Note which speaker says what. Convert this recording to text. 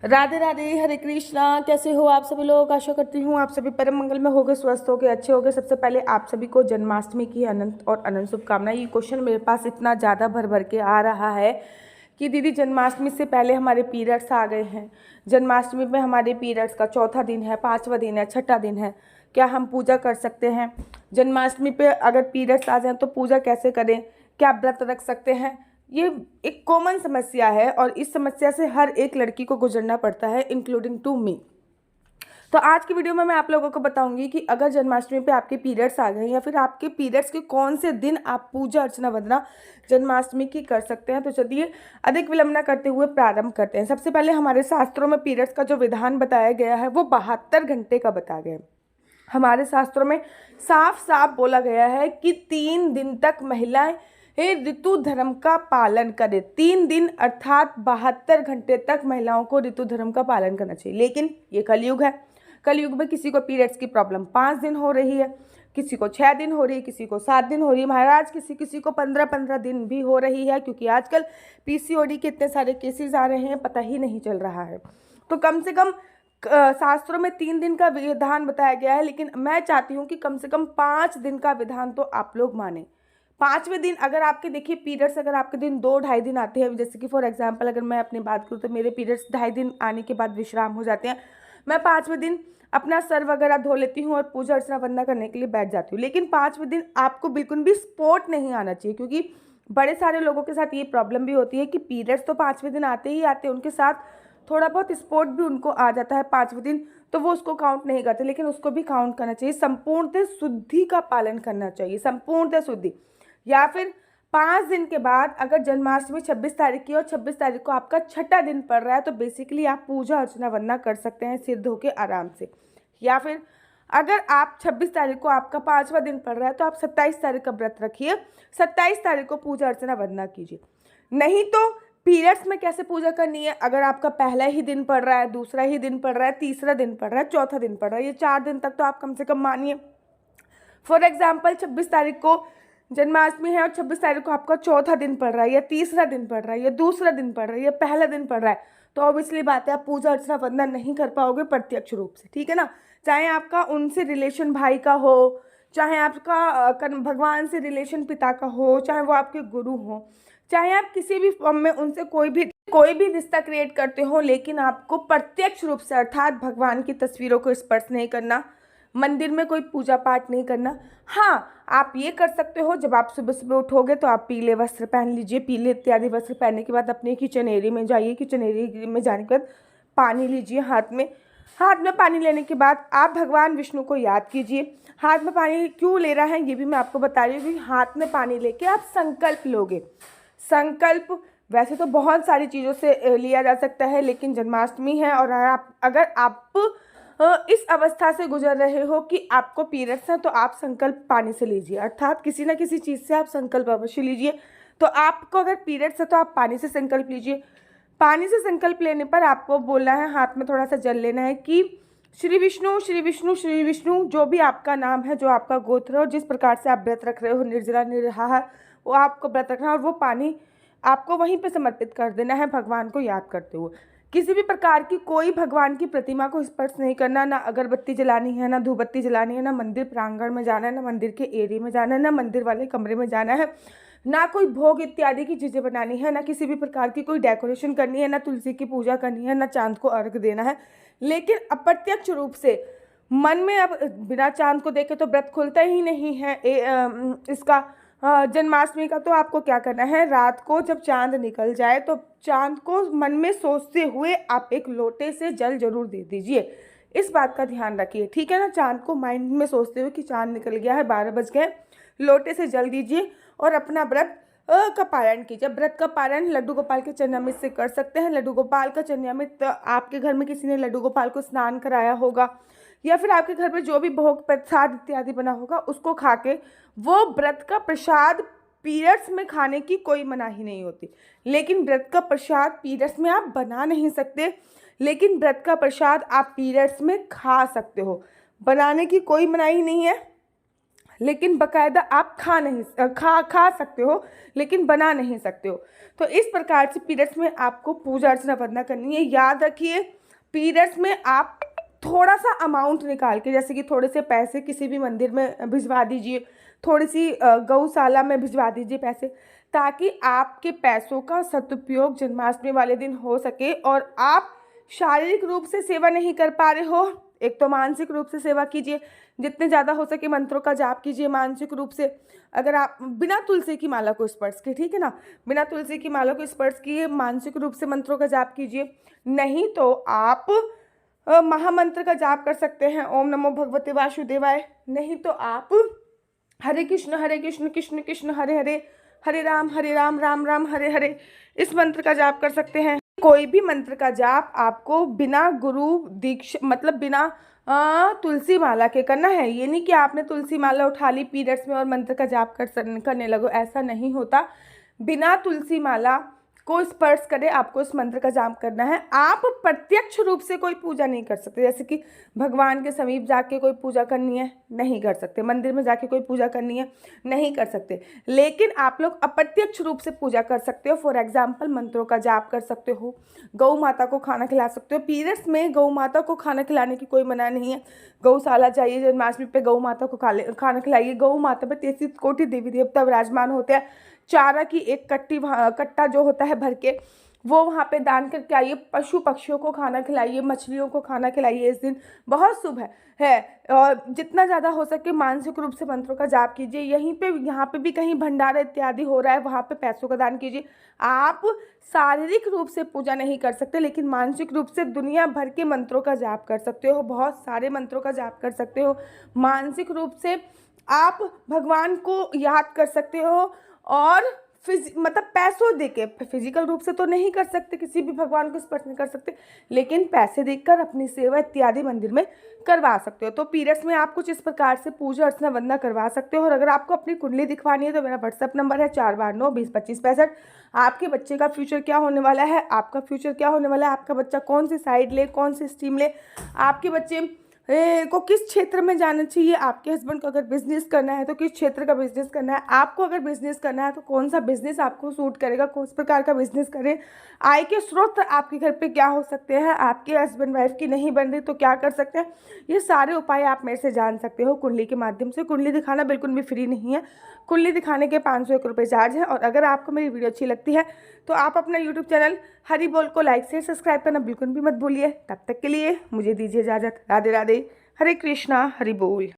Speaker 1: राधे राधे, हरे कृष्णा। कैसे हो आप सभी लोग? आशा करती हूँ आप सभी परम मंगल में होगे, स्वस्थ होगे, अच्छे होगे। सबसे पहले आप सभी को जन्माष्टमी की अनंत और अनंत शुभकामनाएं। ये क्वेश्चन मेरे पास इतना ज़्यादा भर भर के आ रहा है कि दीदी जन्माष्टमी से पहले हमारे पीरियड्स आ गए हैं, जन्माष्टमी में हमारे पीरियड्स का चौथा दिन है, पाँचवा दिन है, छठा दिन है, क्या हम पूजा कर सकते हैं? जन्माष्टमी पे अगर पीरियड्स आ जाएं तो पूजा कैसे करें? क्या व्रत रख सकते हैं? ये एक कॉमन समस्या है और इस समस्या से हर एक लड़की को गुजरना पड़ता है, इंक्लूडिंग टू मी। तो आज की वीडियो में मैं आप लोगों को बताऊंगी कि अगर जन्माष्टमी पे आपके पीरियड्स आ गए या फिर आपके पीरियड्स के कौन से दिन आप पूजा अर्चना वंदना जन्माष्टमी की कर सकते हैं। तो चलिए अधिक विलंब न करते हुए प्रारंभ करते हैं। सबसे पहले हमारे शास्त्रों में पीरियड्स का जो विधान बताया गया है वो 72 घंटे का बताया गया है। हमारे शास्त्रों में साफ साफ बोला गया है कि 3 दिन तक महिलाएं ऋतु धर्म का पालन करें। 3 दिन अर्थात 72 घंटे तक महिलाओं को ऋतु धर्म का पालन करना चाहिए। लेकिन ये कलयुग है, कलयुग में किसी को पीरियड्स की प्रॉब्लम 5 दिन हो रही है, किसी को 6 दिन हो रही है, किसी को 7 दिन हो रही है, महाराज किसी किसी को 15-15 दिन भी हो रही है, क्योंकि आजकल पीसीओडी के इतने सारे केसेस आ रहे हैं, पता ही नहीं चल रहा है। तो कम से कम शास्त्रों में 3 दिन का विधान बताया गया है, लेकिन मैं चाहती हूँ कि कम से कम 5 दिन का विधान तो आप लोग माने। 5वें दिन अगर आपके देखिए पीरियड्स अगर आपके दिन 2-2.5 दिन आते हैं, जैसे कि फॉर एग्जांपल अगर मैं अपनी बात करूँ तो मेरे पीरियड्स 2.5 दिन आने के बाद विश्राम हो जाते हैं। मैं 5वें दिन अपना सर वगैरह धो लेती हूँ और पूजा अर्चना वंदना करने के लिए बैठ जाती हूँ। लेकिन 5वें दिन आपको बिल्कुल भी स्पॉट नहीं आना चाहिए, क्योंकि बड़े सारे लोगों के साथ ये प्रॉब्लम भी होती है कि पीरियड्स तो 5वें दिन आते ही आते हैं, उनके साथ थोड़ा बहुत स्पॉट भी उनको आ जाता है 5वें दिन, तो वो उसको काउंट नहीं करते। लेकिन उसको भी काउंट करना चाहिए, संपूर्णतः शुद्धि का पालन करना चाहिए, संपूर्णतः शुद्धि। या फिर 5 दिन के बाद अगर जन्माष्टमी 26 तारीख की और 26 तारीख को आपका छठा दिन पड़ रहा है तो बेसिकली आप पूजा अर्चना वंदना कर सकते हैं सिर धो के आराम से। या फिर अगर आप 26 तारीख को आपका 5वां दिन पड़ रहा है तो आप 27 तारीख का व्रत रखिए, 27 तारीख को पूजा अर्चना वंदना कीजिए। नहीं तो पीरियड्स में कैसे पूजा करनी है? अगर आपका पहला ही दिन पड़ रहा है, दूसरा ही दिन पड़ रहा है, तीसरा दिन पड़ रहा है, चौथा दिन पड़ रहा है, ये 4 दिन तक तो आप कम से कम मानिए। फॉर एग्जाम्पल 26 तारीख को जन्माष्टमी है और 26 तारीख को आपका चौथा दिन पड़ रहा है, या तीसरा दिन पड़ रहा है, या दूसरा दिन पड़ रहा है, या पहला दिन पड़ रहा है, तो ऑब्वियसली बात है आप पूजा अर्चना वंदना नहीं कर पाओगे प्रत्यक्ष रूप से, ठीक है ना। चाहे आपका उनसे रिलेशन भाई का हो, चाहे आपका भगवान से रिलेशन पिता का हो, चाहे वो आपके गुरु हो, चाहे आप किसी भी फॉर्म में उनसे कोई भी रिश्ता क्रिएट करते हो, लेकिन आपको प्रत्यक्ष रूप से अर्थात भगवान की तस्वीरों को स्पर्श नहीं करना, मंदिर में कोई पूजा पाठ नहीं करना। हाँ, आप ये कर सकते हो, जब आप सुबह सुबह उठोगे तो आप पीले वस्त्र पहन लीजिए। पीले इत्यादि वस्त्र पहनने के बाद अपने किचन एरिया में जाइए। किचन एरिया में जाने के बाद पानी लीजिए हाथ में पानी लेने के बाद आप भगवान विष्णु को याद कीजिए। हाथ में पानी क्यों ले रहा है ये भी मैं आपको बता रही हूँ। हाथ में पानी लेके आप संकल्प लोगे। संकल्प वैसे तो बहुत सारी चीज़ों से लिया जा सकता है, लेकिन जन्माष्टमी है और अगर आप इस अवस्था से गुजर रहे हो कि आपको पीरियड्स हैं तो आप संकल्प पानी से लीजिए, अर्थात किसी ना किसी चीज़ से आप संकल्प अवश्य लीजिए। तो आपको अगर पीरियड्स है तो आप पानी से संकल्प लीजिए। पानी से संकल्प लेने पर आपको बोलना है, हाथ में थोड़ा सा जल लेना है कि श्री विष्णु श्री विष्णु श्री विष्णु, जो भी आपका नाम है, जो आपका गोत्र है और जिस प्रकार से आप व्रत रख रहे हो, निर्जला निराहार, वो आपको व्रत रखना है और वो पानी आपको वहीं पे समर्पित कर देना है भगवान को याद करते हुए। किसी भी प्रकार की कोई भगवान की प्रतिमा को स्पर्श नहीं करना, ना अगरबत्ती जलानी है, ना धूपबत्ती जलानी है, ना मंदिर प्रांगण में जाना है, ना मंदिर के एरिया में जाना है, ना मंदिर वाले कमरे में जाना है, ना कोई भोग इत्यादि की चीज़ें बनानी है, ना किसी भी प्रकार की कोई डेकोरेशन करनी है, ना तुलसी की पूजा करनी है, ना चांद को अर्घ देना है। लेकिन अप्रत्यक्ष रूप से मन में अब बिना चांद को देखे तो व्रत खुलता ही नहीं है इसका। जन्माष्टमी का तो आपको क्या करना है, रात को जब चांद निकल जाए तो चांद को मन में सोचते हुए आप एक लोटे से जल जरूर दे दीजिए। इस बात का ध्यान रखिए, ठीक है ना। चांद को माइंड में सोचते हुए कि चांद निकल गया है, 12 बज गए, लोटे से जल दीजिए और अपना व्रत का पारण कीजिए। व्रत का पारण लड्डू गोपाल के चरणामृत से कर सकते हैं। लड्डू गोपाल का चरणामृत, आपके घर में किसी ने लड्डू गोपाल को स्नान कराया होगा या फिर आपके घर में जो भी भोग प्रसाद इत्यादि बना होगा उसको खा के, वो व्रत का प्रसाद पीरियड्स में खाने की कोई मनाही नहीं होती। लेकिन व्रत का प्रसाद पीरियड्स में आप बना नहीं सकते, लेकिन व्रत का प्रसाद आप पीरियड्स में खा सकते हो, बनाने की कोई मनाही नहीं है। लेकिन बकायदा आप खा सकते हो, लेकिन बना नहीं सकते हो। तो इस प्रकार से पीरियड्स में आपको पूजा अर्चना वंदना करनी है। याद रखिए, पीरियड्स में आप थोड़ा सा अमाउंट निकाल के, जैसे कि थोड़े से पैसे किसी भी मंदिर में भिजवा दीजिए, थोड़ी सी गौशाला में भिजवा दीजिए पैसे, ताकि आपके पैसों का सदुपयोग जन्माष्टमी वाले दिन हो सके और आप शारीरिक रूप से सेवा नहीं कर पा रहे हो, एक तो मानसिक रूप से सेवा कीजिए, जितने ज़्यादा हो सके मंत्रों का जाप कीजिए मानसिक रूप से। अगर आप बिना तुलसी की माला को स्पर्श किए, ठीक है ना, बिना तुलसी की माला को स्पर्श किए मानसिक रूप से मंत्रों का जाप कीजिए। नहीं तो आप महामंत्र का जाप कर सकते हैं, ओम नमो भगवते वासुदेवाय। नहीं तो आप हरे कृष्ण कृष्ण कृष्ण हरे हरे, हरे राम राम राम हरे हरे, इस मंत्र का जाप कर सकते हैं। कोई भी मंत्र का जाप आपको बिना गुरु दीक्षा, मतलब बिना तुलसी माला के करना है। ये नहीं कि आपने तुलसी माला उठा ली पीरियड्स में और मंत्र का जाप करने लगो, ऐसा नहीं होता। बिना तुलसी माला को स्पर्श करे आपको इस मंत्र का जाप करना है। आप प्रत्यक्ष रूप से कोई पूजा नहीं कर सकते, जैसे कि भगवान के समीप जाके कोई पूजा करनी है, नहीं कर सकते। मंदिर में जाके कोई पूजा करनी है, नहीं कर सकते। लेकिन आप लोग अप्रत्यक्ष रूप से पूजा कर सकते हो। फॉर एग्जाम्पल, मंत्रों का जाप कर सकते हो, गौ माता को खाना खिला सकते हो। पीरियड्स में गौ माता को खाना खिलाने की कोई मना नहीं है। गौशाला जाइए, जन्माष्टमी पे गौ माता को खाना खिलाइए। गौ माता पे 33 कोटि देवी देवता विराजमान होते हैं। चारा की एक कट्टा जो होता है भर के, वो वहाँ पे दान करके आइए। पशु पक्षियों को खाना खिलाइए, मछलियों को खाना खिलाइए। इस दिन बहुत शुभ है। और जितना ज़्यादा हो सके मानसिक रूप से मंत्रों का जाप कीजिए। यहाँ पे भी कहीं भंडारा इत्यादि हो रहा है, वहाँ पे पैसों का दान कीजिए। आप शारीरिक रूप से पूजा नहीं कर सकते, लेकिन मानसिक रूप से दुनिया भर के मंत्रों का जाप कर सकते हो, बहुत सारे मंत्रों का जाप कर सकते हो। मानसिक रूप से आप भगवान को याद कर सकते हो और मतलब पैसों देके, फिजिकल रूप से तो नहीं कर सकते, किसी भी भगवान को स्पर्श नहीं कर सकते, लेकिन पैसे देकर अपनी सेवा इत्यादि मंदिर में करवा सकते हो। तो पीरियड्स में आप कुछ इस प्रकार से पूजा अर्चना वंदना करवा सकते हो। और अगर आपको अपनी कुंडली दिखवानी है तो मेरा व्हाट्सएप नंबर है 429202565। आपके बच्चे का फ्यूचर क्या होने वाला है, आपका फ्यूचर क्या होने वाला है, आपका बच्चा कौन सी साइड ले, कौन सी स्ट्रीम ले, आपके बच्चे को किस क्षेत्र में जाना चाहिए, आपके हस्बैंड को अगर बिजनेस करना है तो किस क्षेत्र का बिजनेस करना है, आपको अगर बिजनेस करना है तो कौन सा बिजनेस आपको सूट करेगा, किस प्रकार का बिजनेस करें, आय के स्रोत आपके घर पे क्या हो सकते हैं, आपके हस्बैंड वाइफ की नहीं बन रही तो क्या कर सकते हैं, ये सारे उपाय आप मेरे से जान सकते हो कुंडली के माध्यम से। कुंडली दिखाना बिल्कुल भी फ्री नहीं है, कुंडली दिखाने के 501 रुपये चार्ज है। और अगर आपको मेरी वीडियो अच्छी लगती है तो आप अपना यूट्यूब चैनल हरी बोल को लाइक शेयर सब्सक्राइब करना बिल्कुल भी मत भूलिए। तब तक के लिए मुझे दीजिए इजाज़त। राधे राधे, हरे कृष्णा, हरि बोल।